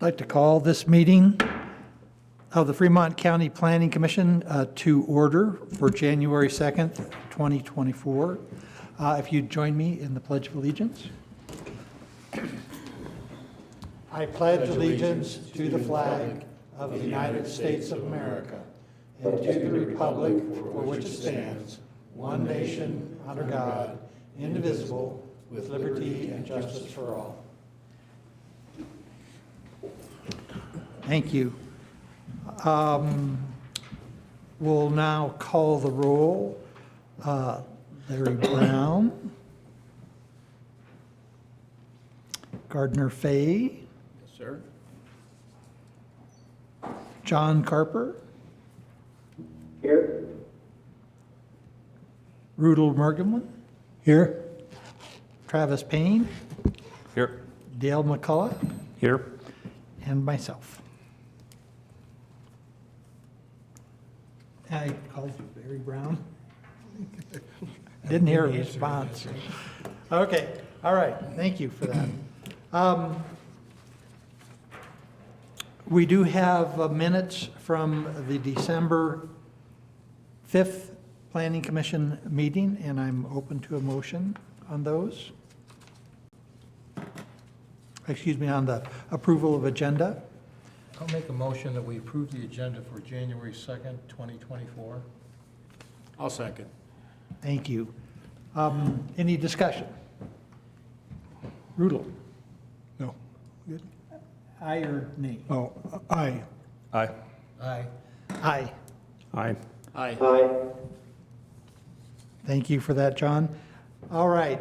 I'd like to call this meeting of the Fremont County Planning Commission to order for January 2nd, 2024. If you'd join me in the Pledge of Allegiance. I pledge allegiance to the flag of the United States of America and to the republic for which it stands, one nation, under God, indivisible, with liberty and justice for all. Thank you. We'll now call the roll. Larry Brown. Gardner Fay. Yes, sir. John Carper. Here. Rudel Mergemlin. Here. Travis Payne. Here. Dale McCullough. Here. And myself. I called you Larry Brown. Didn't hear a response. Okay, all right, thank you for that. We do have minutes from the December 5th Planning Commission meeting, and I'm open to a motion on those. Excuse me, on the approval of agenda. I'll make a motion that we approve the agenda for January 2nd, 2024. I'll second. Thank you. Any discussion? Rudel? No. Good. Aye or nay? Oh, aye. Aye. Aye. Aye. Aye. Aye. Aye. Thank you for that, John. All right.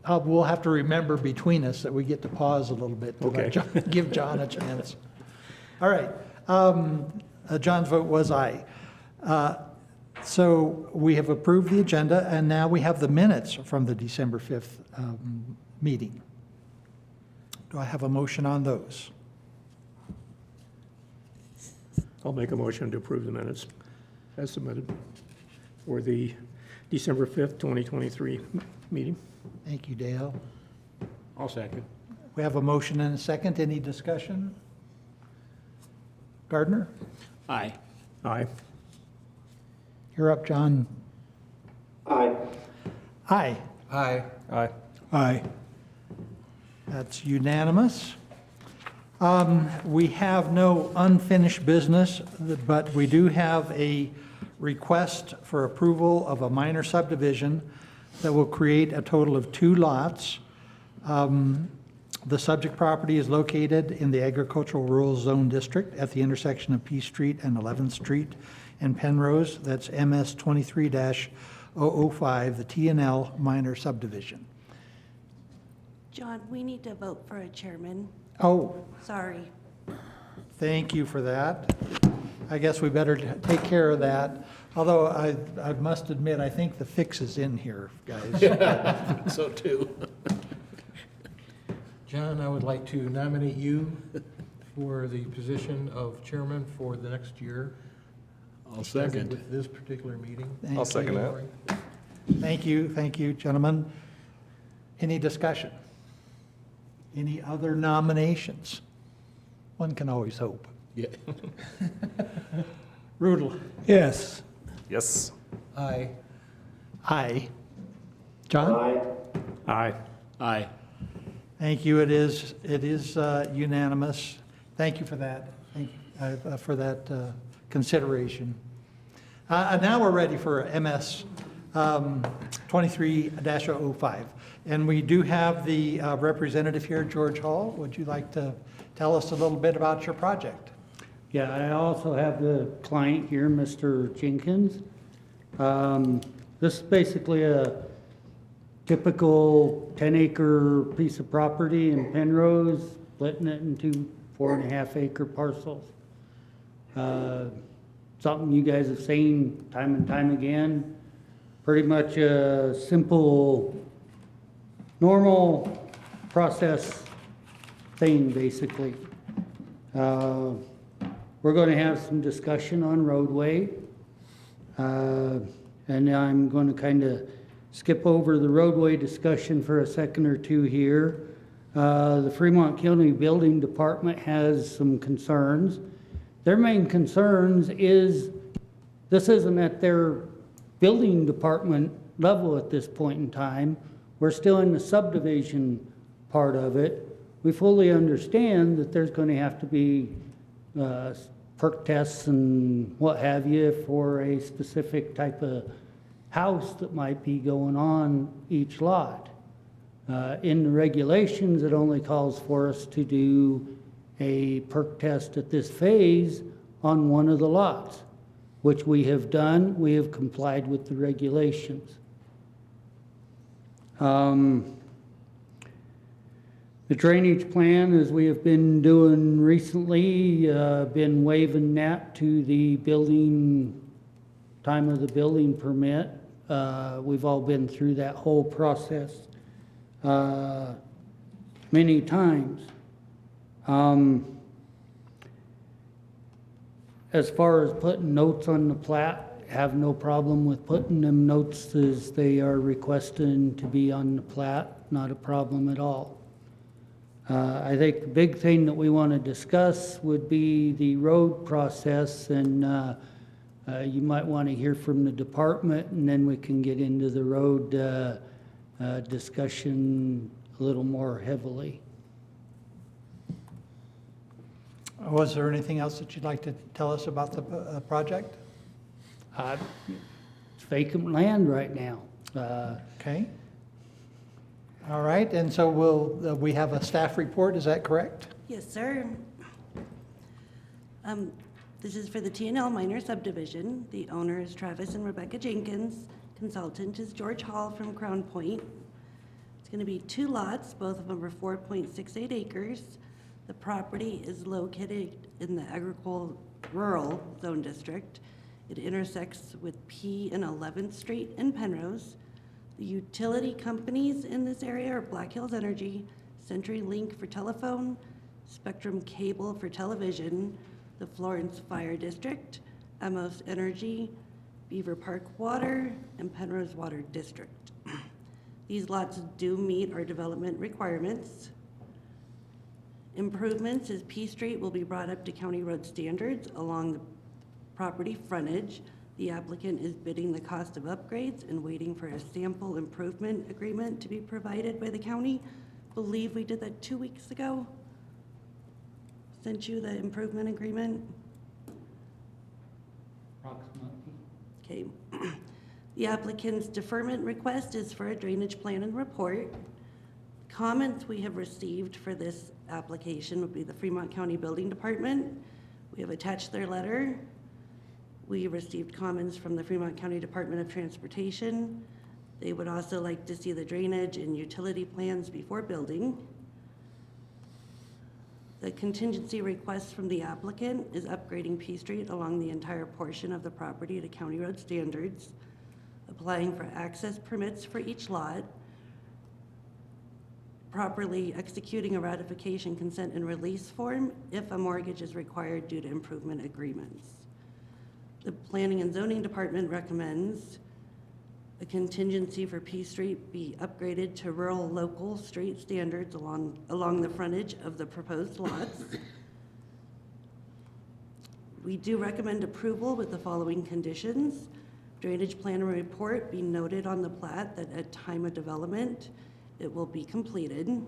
We'll have to remember between us that we get to pause a little bit to let Okay. give John a chance. All right. John's vote was aye. So we have approved the agenda, and now we have the minutes from the December 5th meeting. Do I have a motion on those? I'll make a motion to approve the minutes as submitted for the December 5th, 2023 meeting. Thank you, Dale. I'll second. We have a motion and a second. Any discussion? Gardner? Aye. Aye. You're up, John. Aye. Aye. Aye. Aye. Aye. That's unanimous. We have no unfinished business, but we do have a request for approval of a minor subdivision that will create a total of 2 lots. The subject property is located in the Agricultural Rural Zone District at the intersection of P Street and 11th Street in Penrose. That's MS 23-005, the T&L minor subdivision. John, we need to vote for a chairman. Oh, Sorry. thank you for that. I guess we better take care of that. Although I must admit, I think the fix is in here, guys. So too. John, I would like to nominate you for the position of chairman for the next year. I'll starting second. with this particular meeting. I'll second that. Thank you, gentlemen. Any discussion? Any other nominations? One can always hope. Yeah. Rudel? Yes. Yes. Aye. Aye. John? Aye. Aye. Aye. Thank you. It is unanimous. Thank you for that. Thank you for that consideration. Now we're ready for MS 23-005. And we do have the representative here, George Hall. Would you like to tell us a little bit about your project? Yeah, I also have the client here, Mr. Jenkins. This is basically a typical 10-acre piece of property in Penrose, splitting it into 4.5-acre parcels. Something you guys have seen time and time again. Pretty much a simple, normal process thing, basically. We're going to have some discussion on roadway. And I'm going to kind of skip over the roadway discussion for a second or two here. The Fremont County Building Department has some concerns. Their main concerns is, this isn't at their building department level at this point in time. We're still in the subdivision part of it. We fully understand that there's going to have to be perk tests and what have you for a specific type of house that might be going on each lot. In the regulations, it only calls for us to do a perk test at this phase on one of the lots, which we have done. We have complied with the regulations. The drainage plan, as we have been doing recently, been waiving that to the building, time of the building permit. We've all been through that whole process many times. As far as putting notes on the plat, have no problem with putting them notes as they are requesting to be on the plat, not a problem at all. I think the big thing that we want to discuss would be the road process, and you might want to hear from the department, and then we can get into the road discussion a little more heavily. Was there anything else that you'd like to tell us about the project? It's vacant land right now. Okay. All right, and so we have a staff report, is that correct? Yes, sir. This is for the T&L minor subdivision. The owner is Travis and Rebecca Jenkins. Consultant is George Hall from Crown Point. It's going to be 2 lots, both of them are 4.68 acres. The property is located in the agricultural rural zone district. It intersects with P and 11th Street in Penrose. The utility companies in this area are Black Hills Energy, CenturyLink for telephone, Spectrum Cable for television, the Florence Fire District, Amos Energy, Beaver Park Water, and Penrose Water District. These lots do meet our development requirements. Improvements is P Street will be brought up to county road standards along the property frontage. The applicant is bidding the cost of upgrades and waiting for a sample improvement agreement to be provided by the county. Believe we did that 2 weeks ago. Sent you the improvement agreement. Approximately. Okay. The applicant's deferment request is for a drainage plan and report. Comments we have received for this application would be the Fremont County Building Department. We have attached their letter. We received comments from the Fremont County Department of Transportation. They would also like to see the drainage and utility plans before building. The contingency request from the applicant is upgrading P Street along the entire portion of the property to county road standards, applying for access permits for each lot, properly executing a ratification consent and release form if a mortgage is required due to improvement agreements. The Planning and Zoning Department recommends a contingency for P Street be upgraded to rural local street standards along the frontage of the proposed lots. We do recommend approval with the following conditions. Drainage plan and report be noted on the plat that at time of development, it will be completed.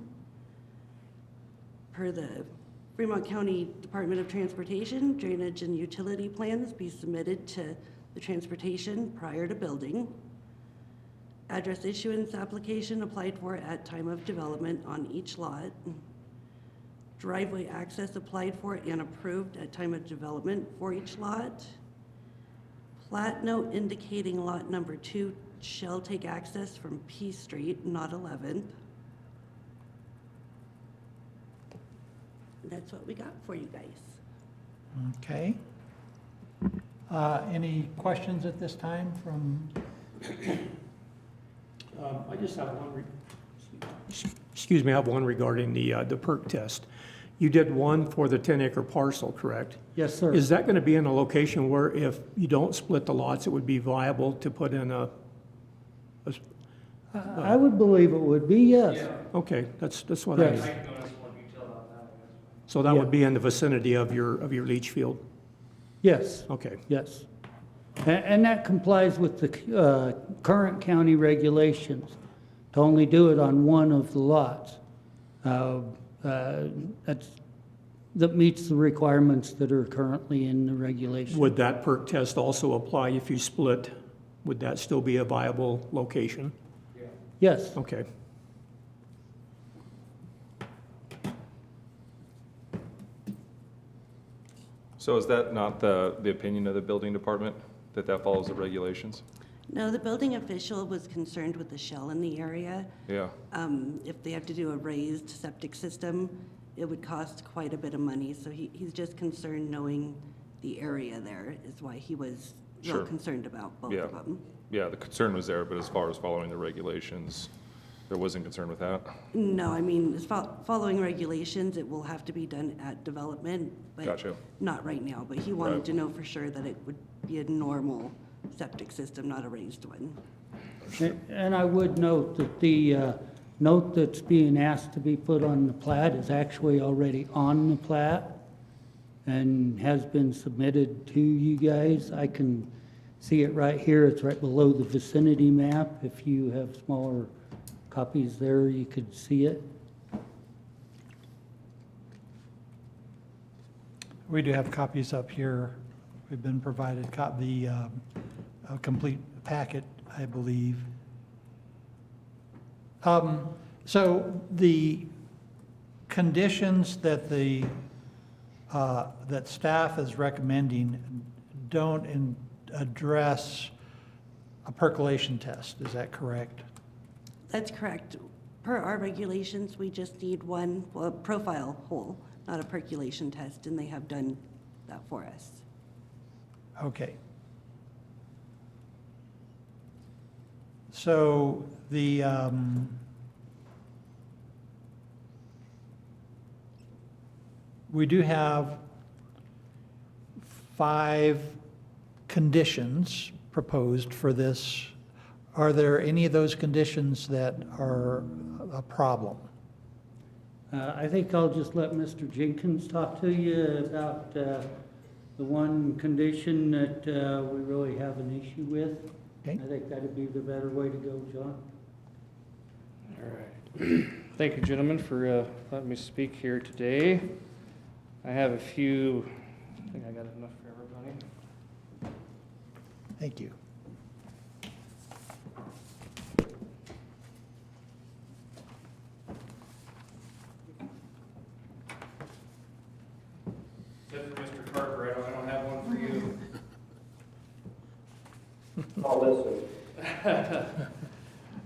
Per the Fremont County Department of Transportation, drainage and utility plans be submitted to the transportation prior to building. Address issuance application applied for at time of development on each lot. Driveway access applied for and approved at time of development for each lot. Plat note indicating lot number 2 shall take access from P Street, not 11th. That's what we got for you guys. Okay. Any questions at this time from, I just have one, excuse me, I have one regarding the perk test. You did one for the 10-acre parcel, correct? Yes, sir. Is that going to be in a location where if you don't split the lots, it would be viable to put in a I would believe it would be, yes. okay, that's what I, Yes. I can go into more detail about that, I guess. so that Yeah. would be in the vicinity of your leach field? Yes, Okay, yes. And that complies with the current county regulations to only do it on one of the lots. That meets the requirements that are currently in the regulation. would that perk test also apply if you split? Would that still be a viable location? Yes, Okay. So is that not the opinion of the building department, that that follows the regulations? No, the building official was concerned with the shell in the area. Yeah, If they have to do a raised septic system, it would cost quite a bit of money. So he's just concerned knowing the area there is why he was real Sure. concerned about both Yeah. of them. yeah, the concern was there, but as far as following the regulations, there wasn't concern with that? No, I mean, as following regulations, it will have to be done at development, but Gotcha. not right now. But he wanted Right. to know for sure that it would be a normal septic system, not a raised one. and I would note that the note that's being asked to be put on the plat is actually already on the plat and has been submitted to you guys. I can see it right here, it's right below the vicinity map. If you have smaller copies there, you could see it. We do have copies up here. We've been provided a complete packet, I believe. So the conditions that that staff is recommending don't address a percolation test, is that correct? That's correct. Per our regulations, we just need one profile hole, not a percolation test, and they have done that for us. Okay. So we do have 5 conditions proposed for this. Are there any of those conditions that are a problem? I think I'll just let Mr. Jenkins talk to you about the one condition that we really have an issue with. Okay. I think that'd be the better way to go, John. All right. Thank you, gentlemen, for letting me speak here today. I have a few, I think I got enough for everybody. Thank you. Except for Mr. Carper, I don't have one for you. I'll listen.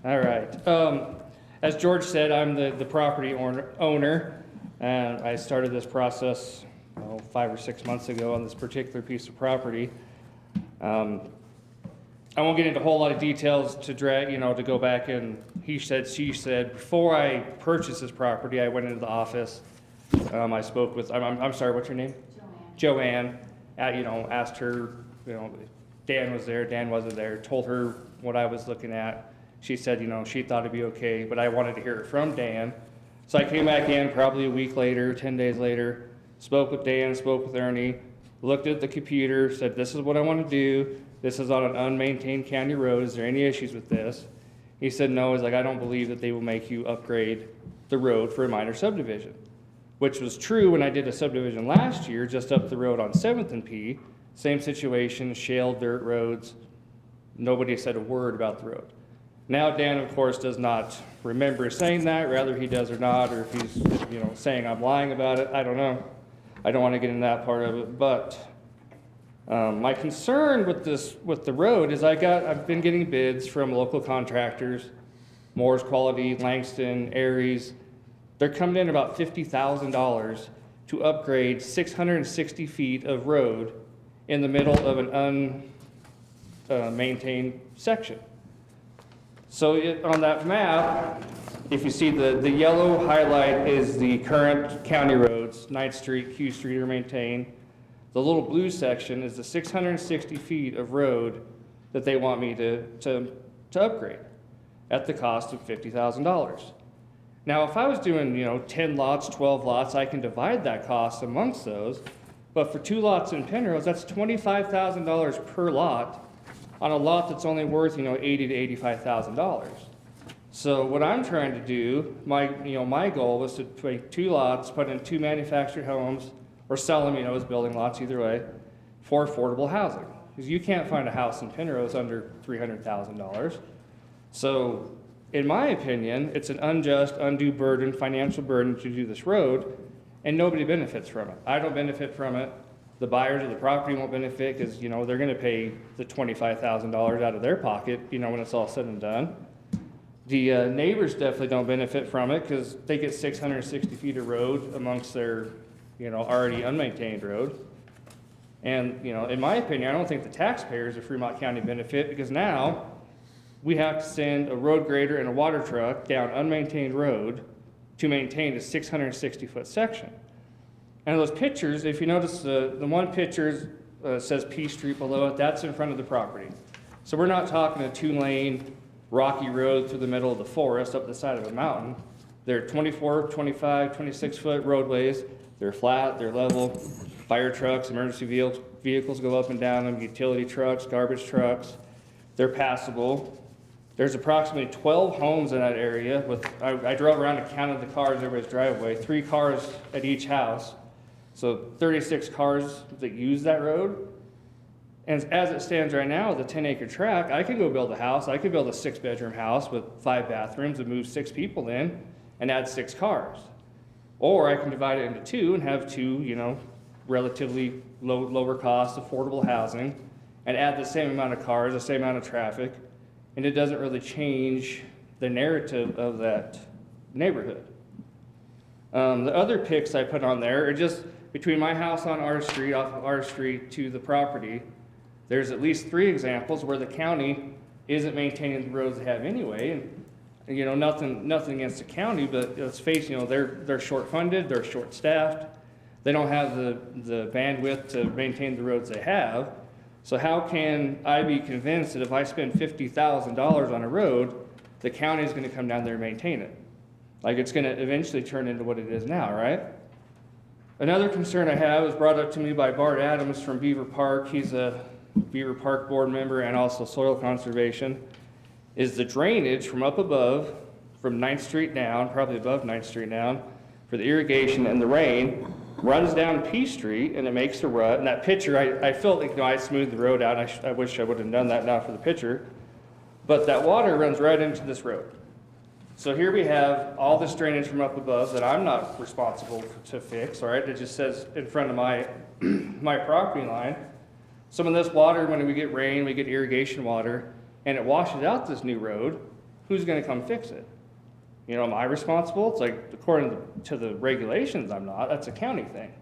All right. As George said, I'm the property owner, and I started this process 5 or 6 months ago on this particular piece of property. I won't get into a whole lot of details to to go back and he said, she said. Before I purchased this property, I went into the office. I spoke with, I'm sorry, what's your name? Joanne. Asked her, Dan was there, Dan wasn't there, told her what I was looking at. She said, she thought it'd be okay, but I wanted to hear it from Dan. So I came back in probably a week later, 10 days later, spoke with Dan, spoke with Ernie, looked at the computer, said, this is what I want to do. This is on an unmaintained county road. Is there any issues with this? He said, no. He's like, I don't believe that they will make you upgrade the road for a minor subdivision, which was true when I did a subdivision last year, just up the road on 7th and P. Same situation, shale, dirt roads. Nobody said a word about the road. Now, Dan, of course, does not remember saying that, whether he does or not, or if he's, saying I'm lying about it. I don't know. I don't want to get into that part of it, but my concern with the road is I've been getting bids from local contractors, Moore's Quality, Langston, Aries. They're coming in about $50,000 to upgrade 660 feet of road in the middle of an unmaintained section. So on that map, if you see the yellow highlight is the current county roads, 9th Street, Q Street are maintained. The little blue section is the 660 feet of road that they want me to upgrade at the cost of $50,000. Now, if I was doing, 10 lots, 12 lots, I can divide that cost amongst those. But for 2 lots in Penrose, that's $25,000 per lot on a lot that's only worth, $80,000 to $85,000. So what I'm trying to do, my goal was to make 2 lots, put in 2 manufactured homes, or sell them, as building lots either way, for affordable housing. Because you can't find a house in Penrose under $300,000. So, in my opinion, it's an unjust, undue burden, financial burden to do this road, and nobody benefits from it. I don't benefit from it. The buyers of the property won't benefit because, they're gonna pay the $25,000 out of their pocket, when it's all said and done. The neighbors definitely don't benefit from it because they get 660 feet of road amongst their, already unmaintained road. And, in my opinion, I don't think the taxpayers of Fremont County benefit because now we have to send a road grader and a water truck down unmaintained road to maintain a 660-foot section. And those pictures, if you notice, the one picture says P Street below it, that's in front of the property. So we're not talking a 2-lane rocky road through the middle of the forest up the side of a mountain. They're 24, 25, 26-foot roadways. They're flat, they're level. Fire trucks, emergency vehicles go up and down them, utility trucks, garbage trucks. They're passable. There's approximately 12 homes in that area. I drove around and counted the cars in everybody's driveway, 3 cars at each house. So 36 cars that use that road. And as it stands right now, with a 10-acre tract, I could go build a house. I could build a 6-bedroom house with 5 bathrooms and move 6 people in and add 6 cars. Or I can divide it into 2 and have 2, relatively lower cost, affordable housing, and add the same amount of cars, the same amount of traffic, and it doesn't really change the narrative of that neighborhood. The other pics I put on there are just between my house on R Street, off of R Street to the property. There's at least 3 examples where the county isn't maintaining the roads they have anyway. And nothing against the county, but let's face it, they're short-funded, they're short-staffed. They don't have the bandwidth to maintain the roads they have. So how can I be convinced that if I spend $50,000 on a road, the county is going to come down there and maintain it? Like it's going to eventually turn into what it is now, right? Another concern I have was brought up to me by Bart Adams from Beaver Park. He's a Beaver Park board member and also soil conservation. Is the drainage from up above, from 9th Street down, probably above 9th Street down, for the irrigation and the rain, runs down P Street and it makes a rut. And that picture, I felt like I smoothed the road out. I wish I would have done that now for the picture. But that water runs right into this road. So here we have all this drainage from up above that I'm not responsible to fix, all right? It just says in front of my, my property line. Some of this water, when we get rain, we get irrigation water, and it washes out this new road, who's gonna come fix it? Am I responsible? It's like, according to the regulations, I'm not. That's a county thing.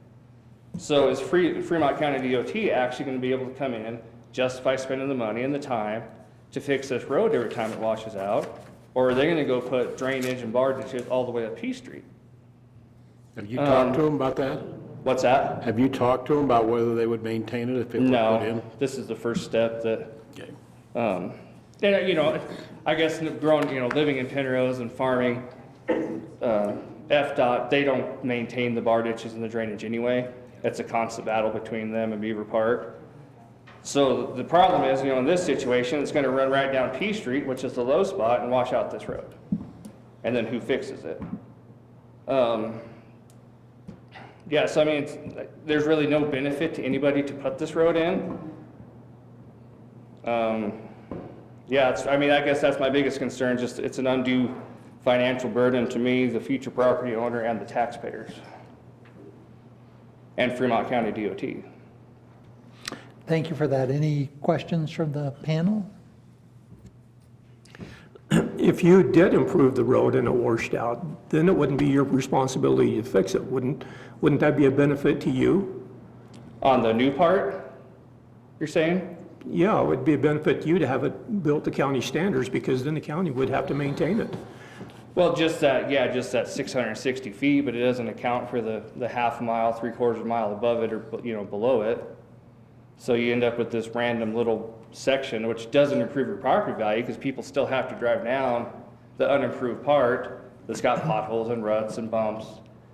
So is Fremont County DOT actually gonna be able to come in, justify spending the money and the time to fix this road every time it washes out? Or are they gonna go put drainage and bar ditches all the way up P Street? Have you talked to them about that? What's that? Have you talked to them about whether they would maintain it if it were put in? No, this is the first step that, Okay. and I guess growing, living in Penrose and farming, FDOT, they don't maintain the bar ditches and the drainage anyway. It's a constant battle between them and Beaver Park. So the problem is, in this situation, it's gonna run right down P Street, which is the low spot, and wash out this road. And then who fixes it? Yeah, so there's really no benefit to anybody to put this road in. Yeah, I guess that's my biggest concern, just it's an undue financial burden to me, the future property owner, and the taxpayers. And Fremont County DOT. Thank you for that. Any questions from the panel? If you did improve the road and it washed out, then it wouldn't be your responsibility to fix it. Wouldn't that be a benefit to you? On the new part, you're saying? Yeah, it would be a benefit to you to have it built to county standards because then the county would have to maintain it. Well, just that 660 feet, but it doesn't account for the half mile, 3/4 mile above it or, below it. So you end up with this random little section, which doesn't improve your property value because people still have to drive down the unimproved part. that's got potholes and ruts and bumps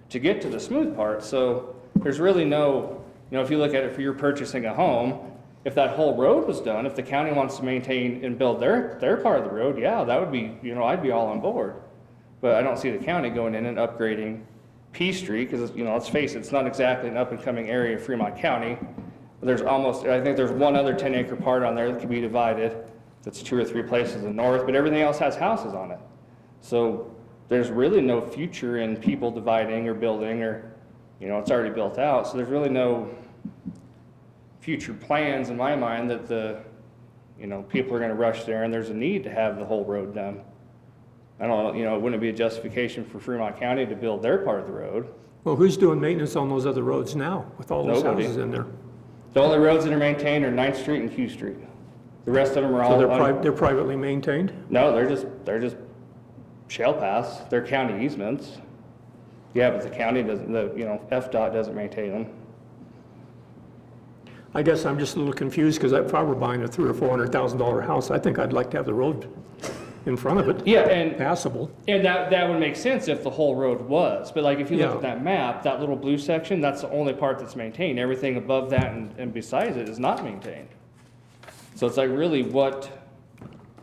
to get to the smooth part. So there's really no, if you look at it, if you're purchasing a home, if that whole road was done, if the county wants to maintain and build their part of the road, yeah, that would be, I'd be all on board. But I don't see the county going in and upgrading P Street, because, let's face it, it's not exactly an up-and-coming area of Fremont County. There's I think there's one other 10-acre part on there that can be divided. That's 2 or 3 places in the north, but everything else has houses on it. So there's really no future in people dividing or building, or, it's already built out. So there's really no future plans in my mind that people are going to rush there, and there's a need to have the whole road done. I don't know, it wouldn't be a justification for Fremont County to build their part of the road. Well, who's doing maintenance on those other roads now with all those Nobody. houses in there? The only roads that are maintained are 9th Street and Q Street. The rest of them are So all. they're privately maintained? No, they're just shell paths. They're county easements. Yeah, but the county doesn't, FDOT doesn't maintain them. I guess I'm just a little confused, because if I were buying a $300,000 or $400,000 house, I think I'd like to have the road in front of it. Yeah, and Passable. that would make sense if the whole road was. But like if you look Yeah. at that map, that little blue section, that's the only part that's maintained. Everything above that and besides it is not maintained. So it's like really what,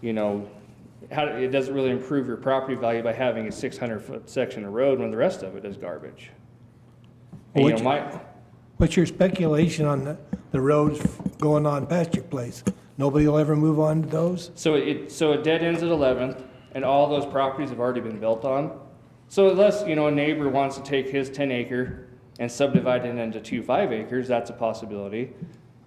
it doesn't really improve your property value by having a 600-foot section of road when the rest of it is garbage. And, What's your speculation on the roads going on past your place? Nobody will ever move on to those? So it dead ends at 11th, and all those properties have already been built on. So unless, a neighbor wants to take his 10-acre and subdivide it into 2 5-acres, that's a possibility.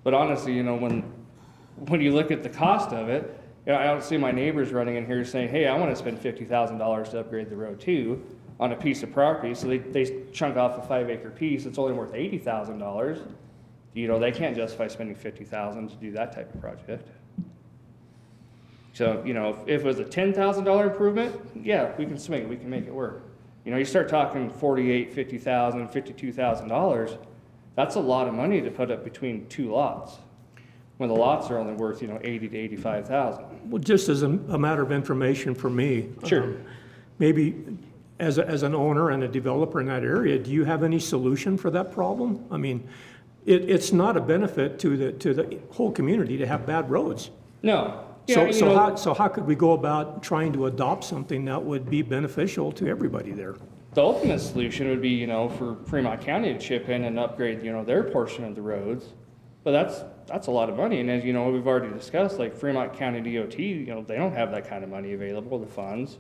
But honestly, when you look at the cost of it, I don't see my neighbors running in here saying, hey, I want to spend $50,000 to upgrade the road too on a piece of property. So they chunk off a 5-acre piece. It's only worth $80,000. They can't justify spending $50,000 to do that type of project. So, if it was a $10,000 improvement, yeah, we can swing it, we can make it work. You start talking $48,000, $50,000, $52,000, that's a lot of money to put up between 2 lots, when the lots are only worth, $80,000 to $85,000. Well, just as a matter of information for me. Sure. Maybe as an owner and a developer in that area, do you have any solution for that problem? I mean, it's not a benefit to the whole community to have bad roads. No. Yeah, So how could we go about trying to adopt something that would be beneficial to everybody there? The ultimate solution would be, for Fremont County to chip in and upgrade, their portion of the roads. But that's a lot of money. And as we've already discussed, like Fremont County DOT, they don't have that kind of money available, the funds.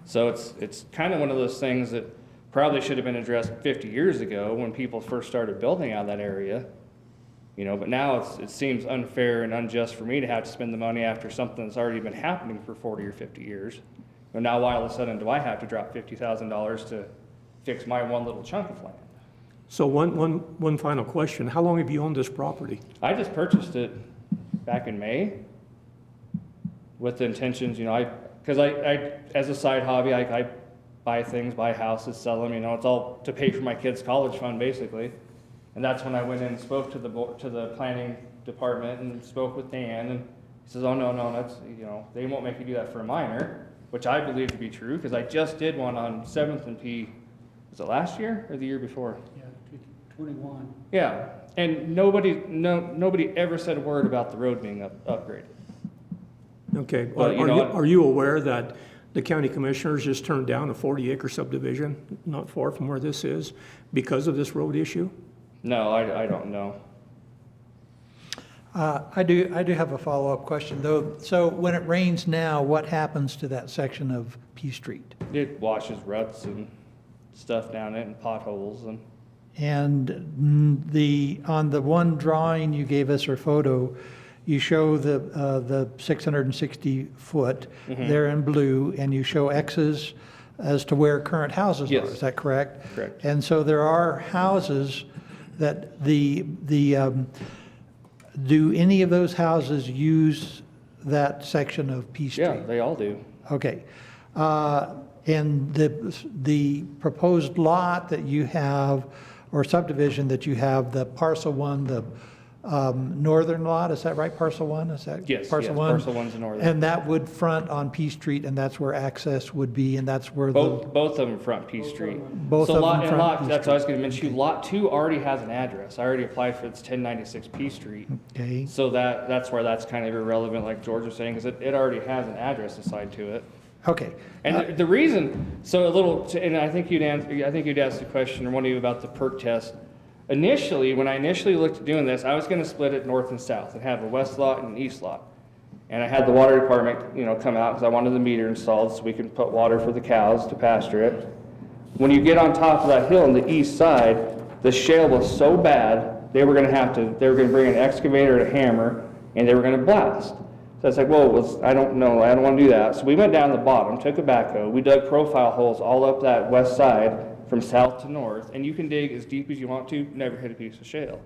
So it's kind of one of those things that probably should have been addressed 50 years ago when people first started building out that area. But now it seems unfair and unjust for me to have to spend the money after something that's already been happening for 40 or 50 years. But now why all of a sudden do I have to drop $50,000 to fix my one little chunk of land? So one final question. How long have you owned this property? I just purchased it back in May with the intentions, because I as a side hobby, I buy things, buy houses, sell them, it's all to pay for my kids' college fund, basically. And that's when I went in and spoke to the planning department and spoke with Dan, and he says, oh, no, that's, they won't make you do that for a minor, which I believe to be true, because I just did one on 7th and P, was it last year or the year before? Yeah, 21. Yeah, and nobody ever said a word about the road being upgraded. Okay. Well, Are you aware that the county commissioners just turned down a 40-acre subdivision not far from where this is because of this road issue? No, I don't know. I do have a follow-up question, though. So when it rains now, what happens to that section of P Street? It washes ruts and stuff down it and potholes and. And on the one drawing you gave us, or photo, you show the 660 foot there in blue, and you show X's as to where current houses Yes. are. Is that correct? Correct. And so there are houses that do any of those houses use that section of P Street? Yeah, they all do. Okay. And the proposed lot that you have, or subdivision that you have, the parcel 1, northern lot, is that right, parcel one? Is that Yes, parcel yes, one? parcel one's in northern. And that would front on P Street, and that's where access would be, and that's where Both of them front P Street. Both So of them lot, and front lot, P that's what I was Street. gonna mention, to you. Lot 2 already has an address. I already applied for its 1096 P Street. Okay, So that's where that's kind of irrelevant, like George was saying, because it already has an address assigned to it. okay. And the reason, so a little, and I think you'd asked the question, or one of you, about the perk test. Initially, when I initially looked at doing this, I was gonna split it north and south and have a west lot and an east lot. And I had the water department, come out, because I wanted the meter installed so we can put water for the cows to pasture it. When you get on top of that hill on the east side, the shale was so bad, they were gonna bring an excavator and a hammer, and they were gonna blast. So I was like, well, I don't know, I don't wanna do that. So we went down the bottom, took a backhoe, we dug profile holes all up that west side from south to north, and you can dig as deep as you want to, never hit a piece of shale.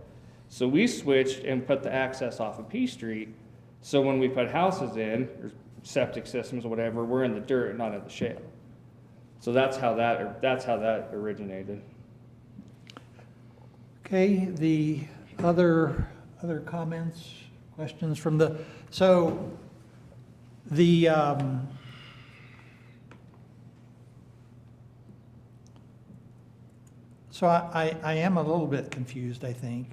So we switched and put the access off of P Street, so when we put houses in, or septic systems or whatever, we're in the dirt and not in the shale. So that's how that originated. Okay, the other comments, questions from so I am a little bit confused, I think.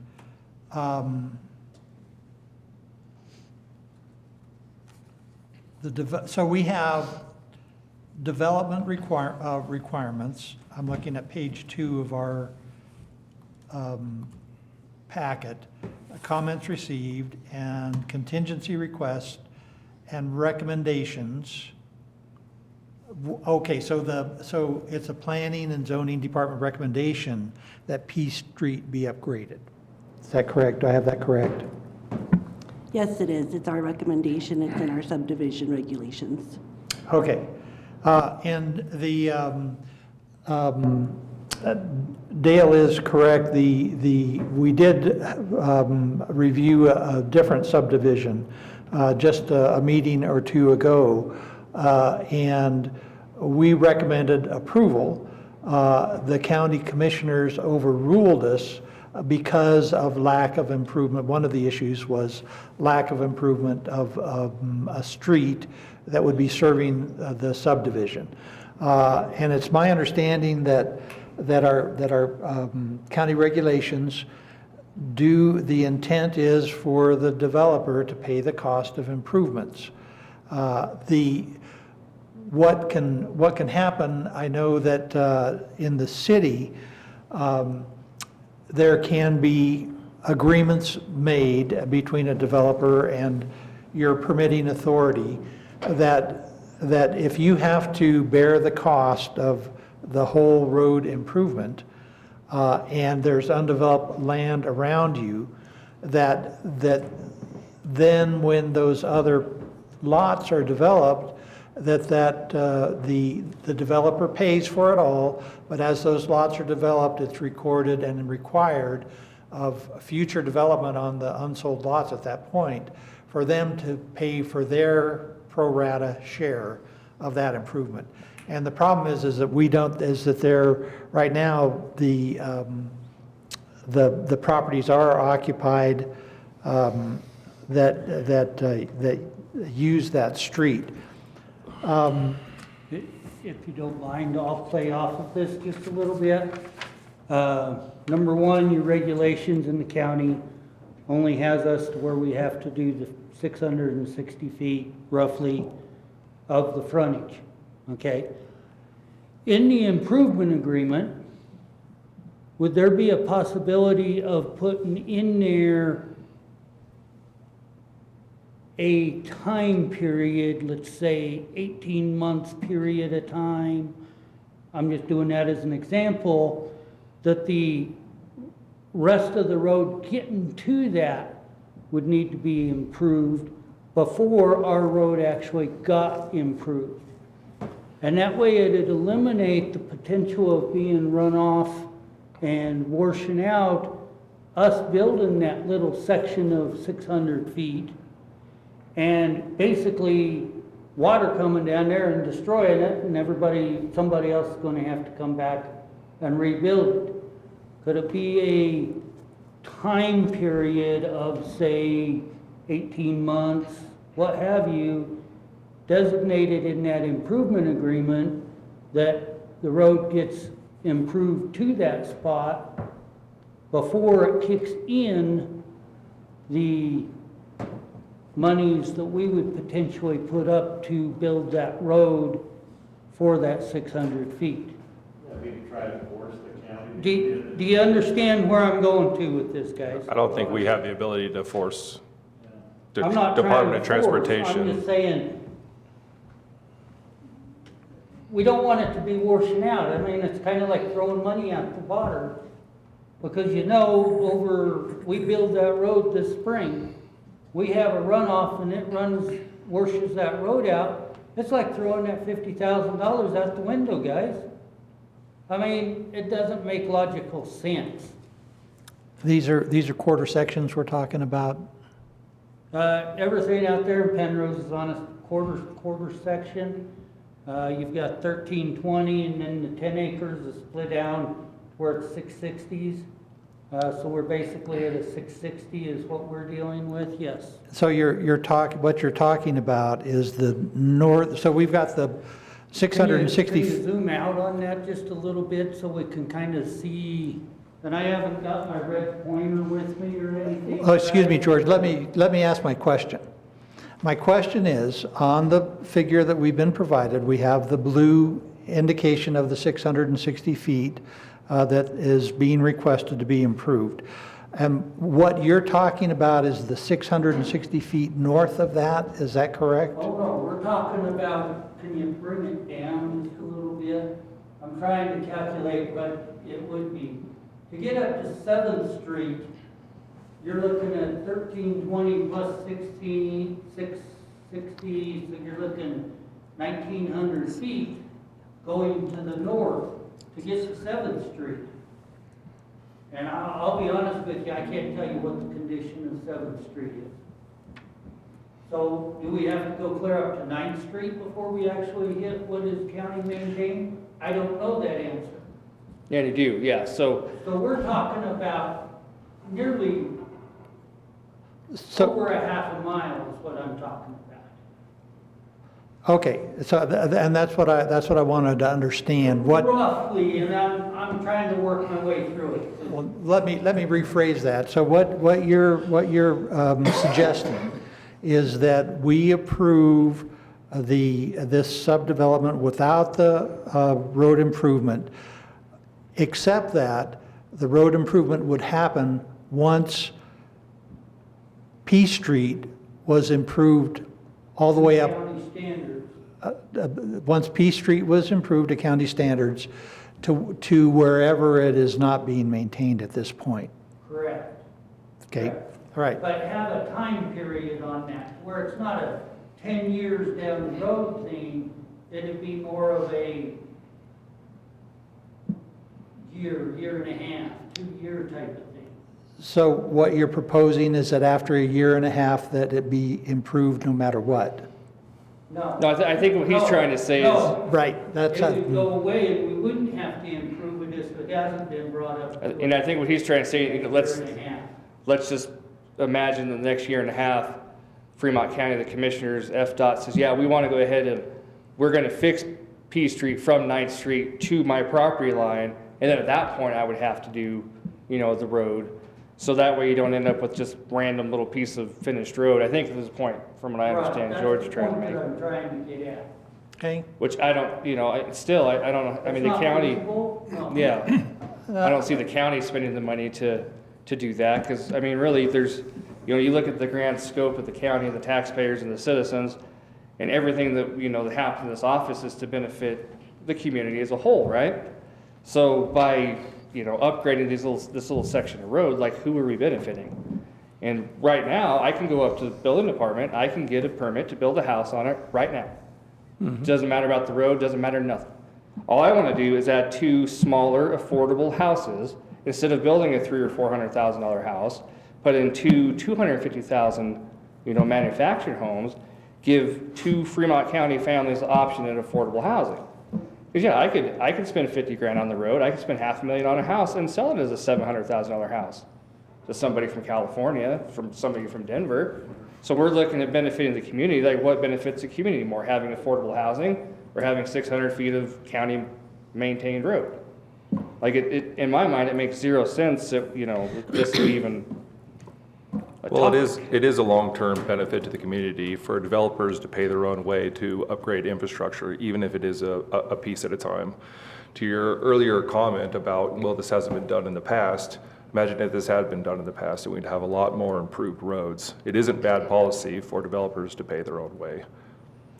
So we have development requirements. I'm looking at page 2 of our packet. Comments received and contingency requests and recommendations. Okay, so it's a planning and zoning department recommendation that P Street be upgraded. Is that correct? Do I have that correct? Yes, it is. It's our recommendation. It's in our subdivision regulations. Okay. And Dale is correct. We did review a different subdivision just a meeting or two ago, and we recommended approval. The county commissioners overruled us because of lack of improvement. One of the issues was lack of improvement of a street that would be serving the subdivision. And it's my understanding that our county regulations the intent is for the developer to pay the cost of improvements. What can happen, I know that in the city, there can be agreements made between a developer and your permitting authority that if you have to bear the cost of the whole road improvement, and there's undeveloped land around you, that then when those other lots are developed, the developer pays for it all, but as those lots are developed, it's recorded and required of future development on the unsold lots at that point for them to pay for their pro rata share of that improvement. And the problem is that they're, right now, the properties are occupied that use that street. If you don't mind, I'll play off of this just a little bit. Number one, your regulations in the county only has us to where we have to do the 660 feet roughly of the frontage, okay? In the improvement agreement, would there be a possibility of putting in there a time period, let's say 18 months period of time? I'm just doing that as an example, that the rest of the road getting to that would need to be improved before our road actually got improved. And that way it'd eliminate the potential of being runoff and washing out, us building that little section of 600 feet and basically water coming down there and destroying it, and somebody else is gonna have to come back and rebuild it. Could it be time period of, say, 18 months, what have you, designated in that improvement agreement that the road gets improved to that spot before it kicks in the monies that we would potentially put up to build that road for that 600 feet. Do you understand where I'm going to with this, guys? I don't think we have the ability to force the I'm not trying Department to of force, I'm Transportation. just saying, we don't want it to be washing out. I mean, it's kind of like throwing money out the water. Because we build that road this spring, we have a runoff and it washes that road out. It's like throwing that $50,000 out the window, guys. I mean, it doesn't make logical sense. These are quarter sections we're talking about. Everything out there in Penrose is on a quarter section. You've got 1320, and then the 10 acres is split down where it's 660s. So we're basically at a 660 is what we're dealing with, yes. So what you're talking about is the north, so we've got the 660. Can you zoom out on that just a little bit so we can kind of see? And I haven't got my red pointer with me or anything. Oh, excuse me, George, let me ask my question. My question is, on the figure that we've been provided, we have the blue indication of the 660 feet that is being requested to be improved. And what you're talking about is the 660 feet north of that, is that correct? Oh, no, we're talking about, can you bring it down just a little bit? I'm trying to calculate what it would be. To get up to 7th Street, you're looking at 1320 plus 660, so you're looking 1,900 feet going to the north to get to 7th Street. And I'll be honest with you, I can't tell you what the condition of 7th Street is. So do we have to go clear up to 9th Street before we actually hit what is county maintained? I don't know that answer. Yeah, you do, yeah, so, So we're talking about nearly So, over a half a mile is what I'm talking about. okay, so, and that's what I wanted to understand. What, Roughly, and I'm trying to work my way through it. well, let me rephrase that. So what you're suggesting is that we approve this subdevelopment without the road improvement, except that the road improvement would happen once P Street was improved all the way up. County standards. Once P Street was improved to county standards to wherever it is not being maintained at this point. Correct. Okay, Correct. all right. But have a time period on that, where it's not a 10 years down the road thing, it'd be more of a year and a half, 2-year type of thing. So what you're proposing is that after a year and a half that it be improved no matter what? No. no, I think what he's trying to say is, No. Right, that's, It would go away, and we wouldn't have to improve it if it hasn't been brought up. to and I think what he's trying to say, a let's year and a half. just imagine the next year and a half, Fremont County, the commissioners, FDOT says, yeah, we want to go ahead and we're going to fix P Street from 9th Street to my property line. And then at that point, I would have to do, the road. So that way you don't end up with just random little piece of finished road. I think this is the point, from what I understand, George is trying to make. That's the point that I'm trying to get at. okay, Which I don't, I don't know, I mean, the It's not county, feasible? No. yeah. I don't see the county spending the money to do that, because, I mean, really, there's, you look at the grand scope of the county, the taxpayers and the citizens, and everything that, that happens in this office is to benefit the community as a whole, right? So by, upgrading this little section of road, like, who are we benefiting? And right now, I can go up to the building department, I can get a permit to build a house on it right now. Doesn't matter about the road, doesn't matter nothing. All I want to do is add 2 smaller, affordable houses. Instead of building a $300,000 or $400,000 house, put in 2 $250,000, manufactured homes, give 2 Fremont County families the option at affordable housing. Because yeah, I could spend $50,000 on the road, I could spend $500,000 on a house and sell it as a $700,000 house. to somebody from California, from somebody from Denver. So we're looking at benefiting the community, like what benefits the community more, having affordable housing or having 600 feet of county maintained road? Like in my mind, it makes zero sense that, this would even a Well, topic. it is a long-term benefit to the community for developers to pay their own way to upgrade infrastructure, even if it is a piece at a time. To your earlier comment about, well, this hasn't been done in the past, imagine if this had been done in the past, and we'd have a lot more improved roads. It isn't bad policy for developers to pay their own way.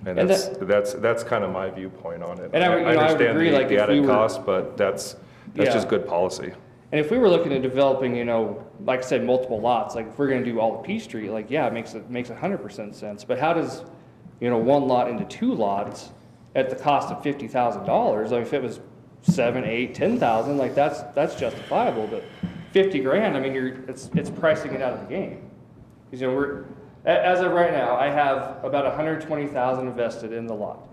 And And that's kind of my viewpoint on it. And I would understand agree, like, the if we added were- cost, but that's Yeah. just good policy. And if we were looking at developing, like I said, multiple lots, like if we're gonna do all of P Street, like, yeah, it makes 100% sense. But how does, one lot into two lots at the cost of $50,000? I mean, if it was 7, 8, 10,000, like that's justifiable. But 50 grand, I mean, it's pricing it out of the game. Because as of right now, I have about 120,000 invested in the lot.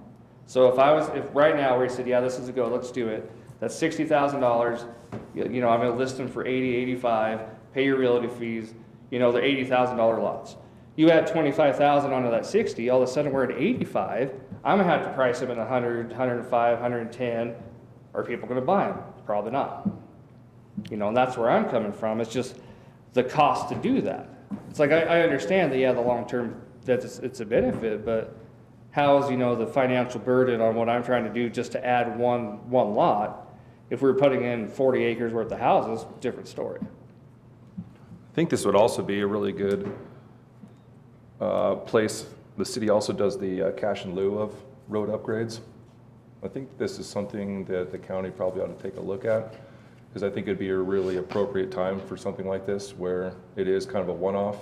So if right now we said, yeah, this is a go, let's do it. That's $60,000. I'm gonna list them for 80, 85, pay your realty fees, they're $80,000 lots. You add 25,000 onto that 60, all of a sudden we're at 85. I'm gonna have to price them at 100, 105, 110. Are people gonna buy them? Probably not. And that's where I'm coming from. It's just the cost to do that. It's like, I understand that, yeah, the long-term, that it's a benefit, but how's, the financial burden on what I'm trying to do just to add one lot? If we're putting in 40 acres worth of houses, different story. I think this would also be a really good place. The city also does the cash in lieu of road upgrades. I think this is something that the county probably ought to take a look at, because I think it'd be a really appropriate time for something like this where it is kind of a one-off.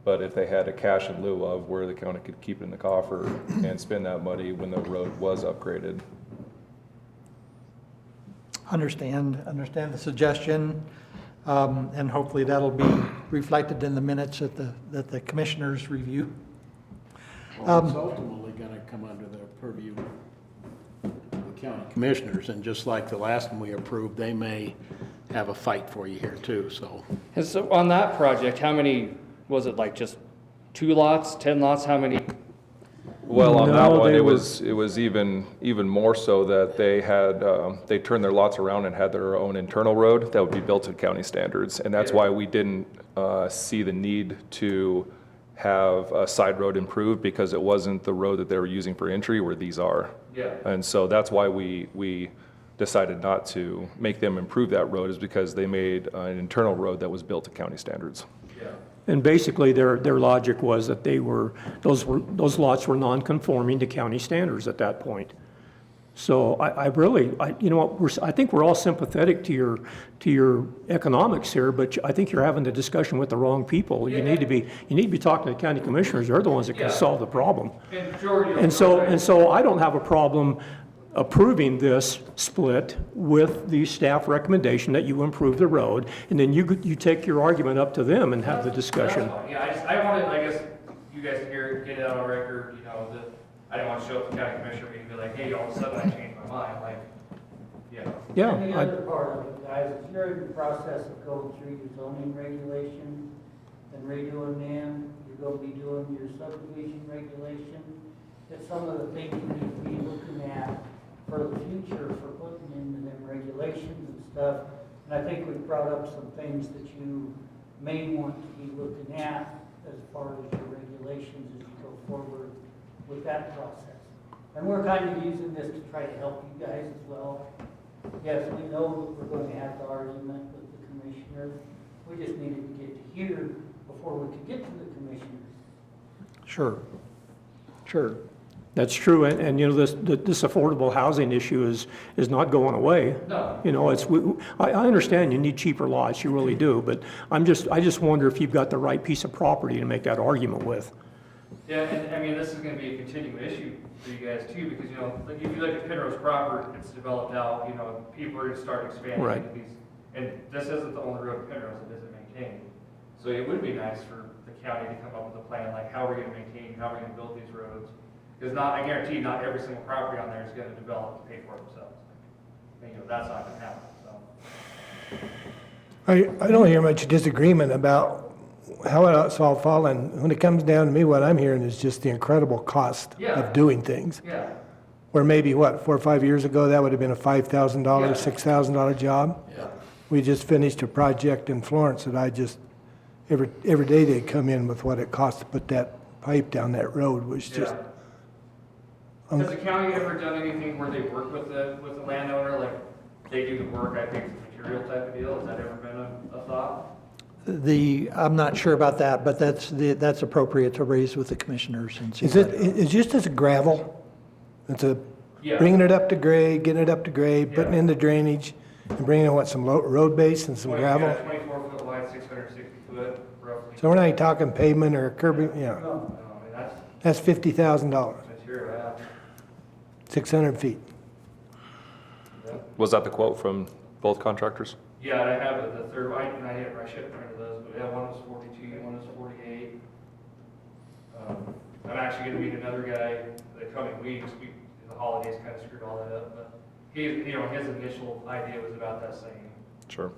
But if they had a cash in lieu of, where the county could keep it in the coffer and spend that money when the road was upgraded. Understand the suggestion, and hopefully that'll be reflected in the minutes that the commissioners review. Well, it's ultimately gonna come under the purview of the county commissioners, and just like the last one we approved, they may have a fight for you here too, so. And so on that project, how many, was it like just 2 lots, 10 lots, how many? Well, on that No, one, they it were- was even more so that they had, they turned their lots around and had their own internal road that would be built to county standards. And that's why we didn't see the need to have a side road improved, because it wasn't the road that they were using for entry where these are. Yeah. And so that's why we decided not to make them improve that road, is because they made an internal road that was built to county standards. And basically, their logic was that those lots were non-conforming to county standards at that point. So I think we're all sympathetic to your economics here, but I think you're having the discussion with the wrong people. You need to be talking to the county commissioners. They're the ones that can solve the problem. And so I don't have a problem approving this split with the staff recommendation that you improve the road, and then you take your argument up to them and have the discussion. That's fine. Yeah, I wanted, I guess, you guys to get it on record, that I didn't want to show up to the county commissioner meeting and be like, hey, all of a sudden I changed my mind, like, Yeah. And the other part of it, guys, is you're in the process of going through your zoning regulations and redoing them. You're gonna be doing your subdivision regulation. That's some of the things you need to be looking at for the future, for putting into them regulations and stuff. And I think we've brought up some things that you may want to be looking at as far as your regulations as you go forward with that process. And we're kind of using this to try to help you guys as well. Yes, we know that we're going to have the argument with the commissioner. We just needed to get to here before we could get to the commissioners. Sure. That's true, and this affordable housing issue is not going away. No. I understand you need cheaper lots, you really do, but I just wonder if you've got the right piece of property to make that argument with. Yeah, and I mean, this is gonna be a continuing issue for you guys too, because, like if you look at Penrose proper, it's developed out, people are gonna start expanding Right. into these. And this isn't the only road in Penrose that isn't maintained. So it would be nice for the county to come up with a plan, like how are we gonna maintain, how are we gonna build these roads? Because I guarantee you, not every single property on there is gonna develop to pay for it themselves. That's not gonna happen, so. I don't hear much disagreement about how it's all fallen. When it comes down to me, what I'm hearing is just the incredible cost Yeah. of doing things. Yeah, Where maybe, 4 or 5 years ago, that would have been a $5,000, Yeah. $6,000 job. yeah. We just finished a project in Florence that I just, every day they come in with what it costs to put that pipe down that road was just, Has the county ever done anything where they work with the landowner, like they do the work, I think it's a material type of deal? Has that ever been a thought? I'm not sure about that, but that's appropriate to raise with the commissioners and see. is it just as a gravel? It's a, Yeah. bringing it up to grade, getting it up to grade, putting in the drainage, and bringing in some road base and some gravel? 24-foot wide, 660 foot, roughly. So we're not even talking pavement or curbing, No, I mean, that's that's $50,000, material, yeah. 600 feet. Was that the quote from both contractors? Yeah, and I have the third, I should have printed those, but yeah, one was 42, one was 48. I'm actually gonna meet another guy the coming weeks, the holidays kind of screwed all that up, but his initial idea was about that same. Sure.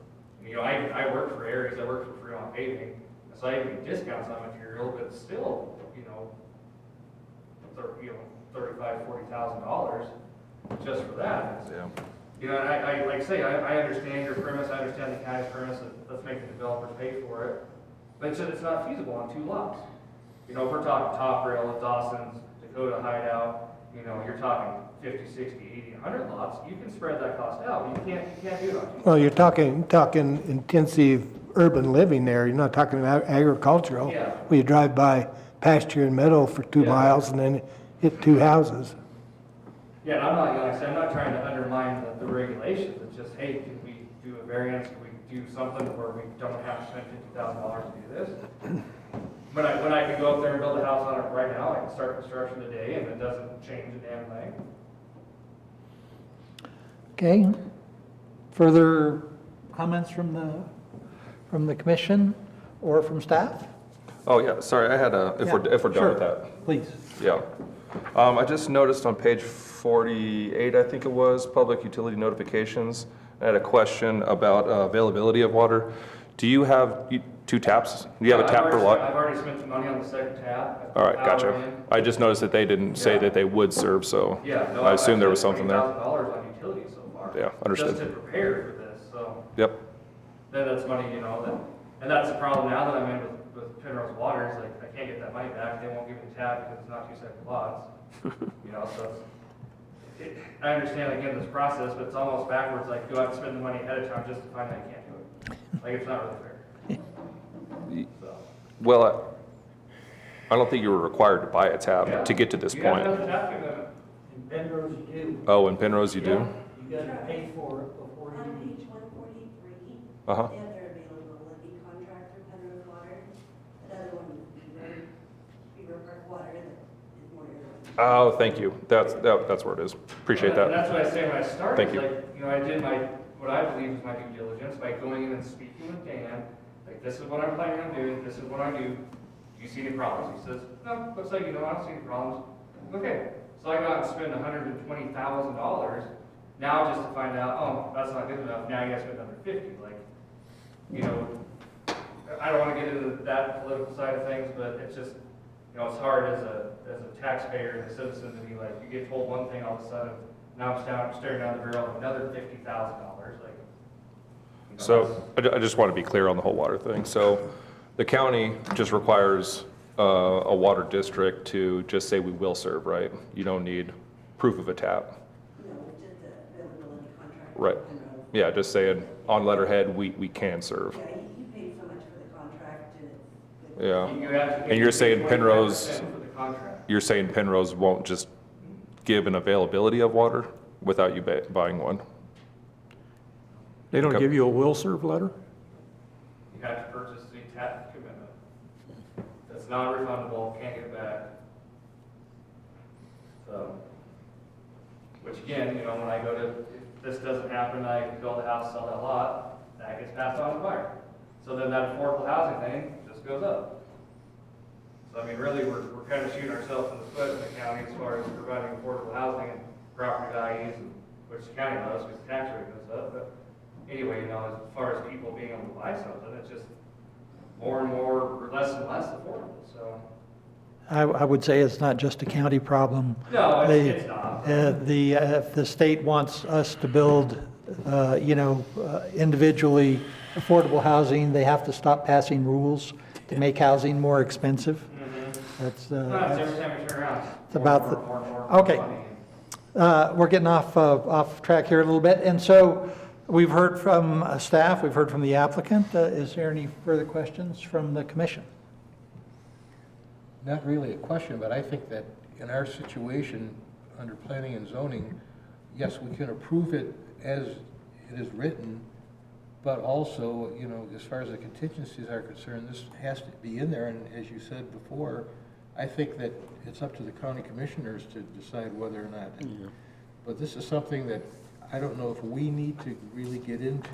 I work for Aries, I work for Fremont Paving, so I even get discounts on material, but still, $35,000, $40,000 just for that. Yeah. And I like I say, I understand your premise, I understand the county's premise, let's make the developers pay for it, but it's not feasible on 2 lots. If we're talking Top Rail, Dawson's, Dakota Hideout, you're talking 50, 60, 80, 100 lots, you can spread that cost out, but you can't do it on 2 lots. Well, you're talking intensive urban living there, you're not talking about agricultural. Yeah. Where you drive by pasture and meadow for 2 miles and then hit 2 houses. Yeah, and like I said, I'm not trying to undermine the regulations, it's just, hey, can we do a variance, can we do something where we don't have to spend $50,000 to do this? When I could go up there and build a house on it right now, I can start construction today and it doesn't change a damn thing. Okay. Further comments from the commission or from staff? Oh, yeah, sorry, I had a, if we're done Sure. with that. Please. Yeah. I just noticed on page 48, I think it was, public utility notifications, I had a question about availability of water. Do you have 2 taps? Do you have a tap per lot? I've already spent the money on the second tap. All right, gotcha. I just noticed that they didn't say that they would serve, so Yeah, no, I assumed there was something there. $20,000 on utilities so far. Yeah, understood. Just to prepare for this, so. Yep, Then that's money, and that's the problem now that I'm in with Penrose Water, is like, I can't get that money back, they won't give me the tap because it's not 2 separate lots. So I understand again this process, but it's almost backwards, like, do I have to spend the money ahead of time just to find out you can't do it? Like, it's not really fair. So. well, I don't think you were required to buy a tap to get to this You have point. to have the tap commitment. In Penrose, you do. Oh, in Penrose you do? You gotta pay for it before On you. page 143, Uh-huh. they have their availability contract for Penrose Water. The other one is Beaver Park Water that is more irrelevant. Oh, thank you. That's where it is. Appreciate And that. that's what I say when I started. Thank you. Like, I did what I believe is my due diligence by going in and speaking with Dan. Like, this is what I'm planning on doing. This is what I do. Do you see any problems? He says, no, looks like I don't see any problems. Okay. So I go out and spend $120,000 now just to find out, oh, that's not good enough. Now you got to spend another 50. Like, I don't want to get into that political side of things, but it's just, it's hard as a taxpayer and a citizen to be like, you get told one thing all of a sudden, now I'm staring down the barrel of another $50,000. Like, So I just want to be clear on the whole water thing. So the county just requires a water district to just say we will serve, right? You don't need proof of a tap. No, it's just the availability contract. Right. for Penrose. Yeah, just saying on letterhead, we can serve. Yeah, you pay so much for the contract and it's. Yeah. you have to pay And you're saying 25% Penrose, for the contract. you're saying Penrose won't just give an availability of water without you buying one? They don't Okay. give you a will serve letter? You have to purchase the tap commitment. That's not refundable, can't get it back. So, which again, when I go to, if this doesn't happen, I build a house, sell that lot, that gets passed on to the buyer. So then that affordable housing thing just goes up. So I mean, really, we're kind of shooting ourselves in the foot in the county as far as providing affordable housing and property values, which the county loves because the tax rate goes up. But, anyway, as far as people being able to buy something, it's just more and more, or less and less affordable, so. I would say it's not just a county problem. No, They- it's not. If the state wants us to build, individually affordable housing, they have to stop passing rules to make housing more expensive. That's, No, it's every time you turn around. it's about the- More okay. money. We're getting off track here a little bit, and so we've heard from staff, we've heard from the applicant. Is there any further questions from the commission? Not really a question, but I think that in our situation, under planning and zoning, yes, we can approve it as it is written, but also, as far as the contingencies are concerned, this has to be in there, and as you said before, I think that it's up to the county commissioners to decide whether or not. But this is something that I don't know if we need to really get into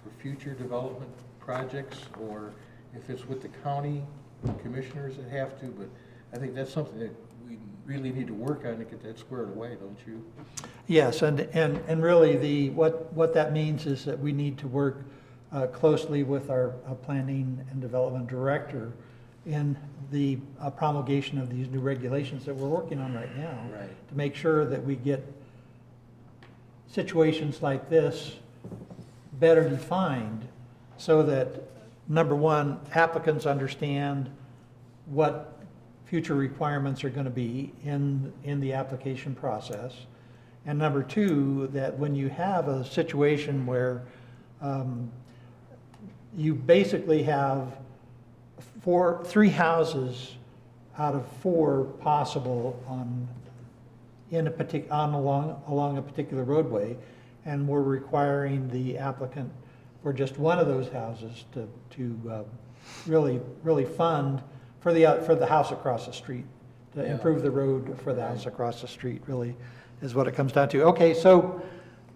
for future development projects, or if it's with the county commissioners that have to, but I think that's something that we really need to work on to get that squared away, don't you? Yes, and really what that means is that we need to work closely with our planning and development director in the promulgation of these new regulations that we're working on right now. Right. To make sure that we get situations like this better defined so that, number one, applicants understand what future requirements are going to be in the application process. And number two, that when you have a situation where you basically have three houses out of four possible along a particular roadway, and we're requiring the applicant for just one of those houses to really fund for the house across the street, to improve the road for the house across the street, really is what it comes down to. Okay, so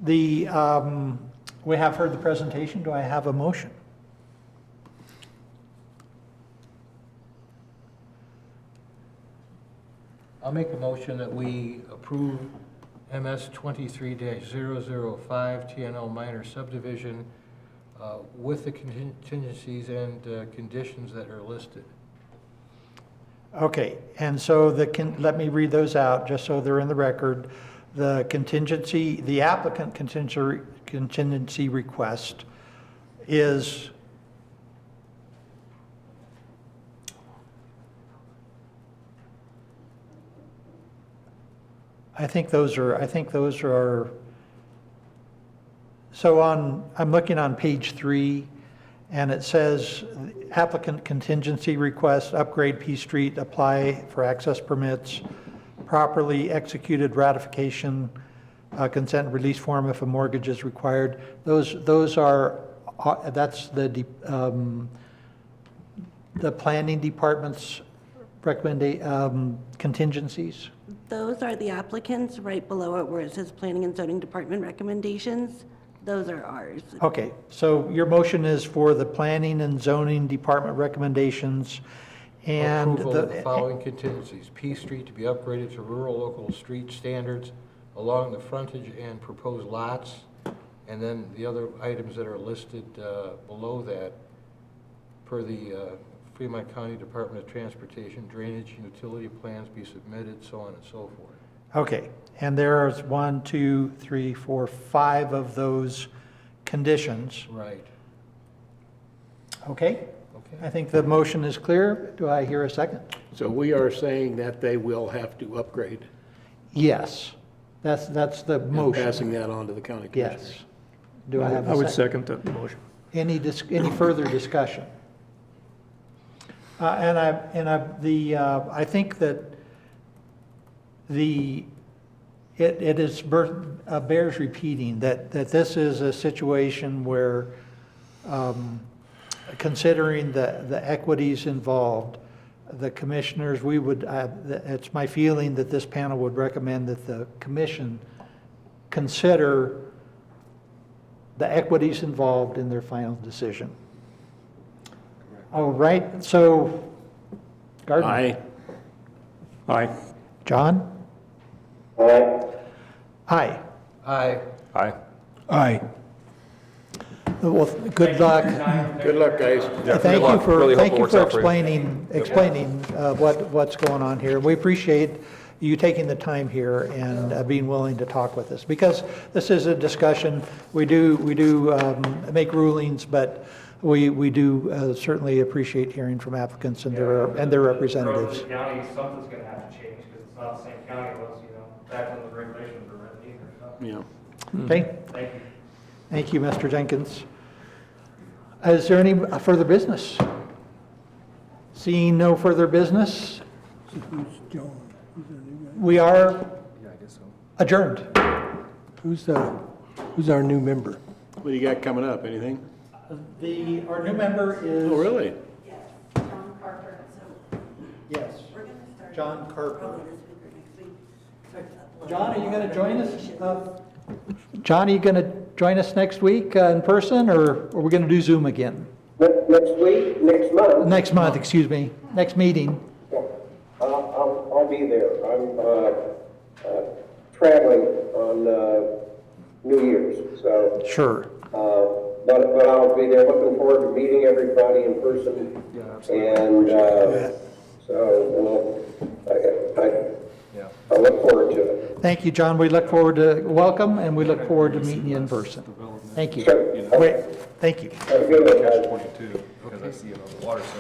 we have heard the presentation. Do I have a motion? I'll make a motion that we approve MS 23-005 TNL minor subdivision with the contingencies and conditions that are listed. Okay, and so let me read those out just so they're in the record. The applicant contingency request is I think those are, so I'm looking on page 3, and it says applicant contingency request, upgrade P Street, apply for access permits, properly executed ratification, consent release form if a mortgage is required. That's the planning department's contingencies. Those are the applicants, right below it where it says Planning and Zoning Department recommendations. Those are ours. Okay, so your motion is for the planning and zoning department recommendations and Approval of the following contingencies. P Street to be upgraded to rural local street standards along the frontage and proposed lots. And then the other items that are listed below that per the Fremont County Department of Transportation, drainage and utility plans be submitted, so on and so forth. Okay, and there's 1, 2, 3, 4, 5 of those conditions. Right. Okay? Okay. I think the motion is clear. Do I hear a second? So we are saying that they will have to upgrade. Yes, that's the And motion. passing that on to the county commissioners. Yes. Do I have I would a second? second that motion. Any further discussion? I think that it bears repeating that this is a situation where, considering the equities involved, the commissioners, it's my feeling that this panel would recommend that the commission consider the equities involved in their final decision. All right, so Gardner. Aye. Aye. John? Aye. Aye. Aye. Aye. Aye. Well, good luck. Good luck, guys. Yeah, Thank good you luck. for, Really hope thank it you works for out for you. explaining what's going on here. We appreciate you taking the time here and being willing to talk with us, because this is a discussion. We do make rulings, but we do certainly appreciate hearing from applicants and their representatives. The county, something's gonna have to change, because it's not the same county it was, back when the regulations were written either, so. Yeah. Okay? Thank you. Thank you, Mr. Jenkins. Is there any further business? Seeing no further business, we are adjourned. Who's our new member? What do you got coming up? Anything? Our new member is. Oh, really? Yes, John Carter, so Yes. we're gonna start. John Carper. Probably this week or next week. Start to upload John, are you going to join us? regulations. John, are you going to join us next week in person, or are we going to do Zoom again? Next week, next month, Next month, excuse me, next meeting. I'll be there. I'm traveling on New Year's, so, Sure. but I'll be there. Looking forward to meeting everybody in person. Yeah, absolutely. And so, I look forward to it. Thank you, John. We look forward to welcome, and we look forward to meeting you in person. Thank you. Sure. Wait, thank you. Have a good one, guys. 22, because I see it on the water center.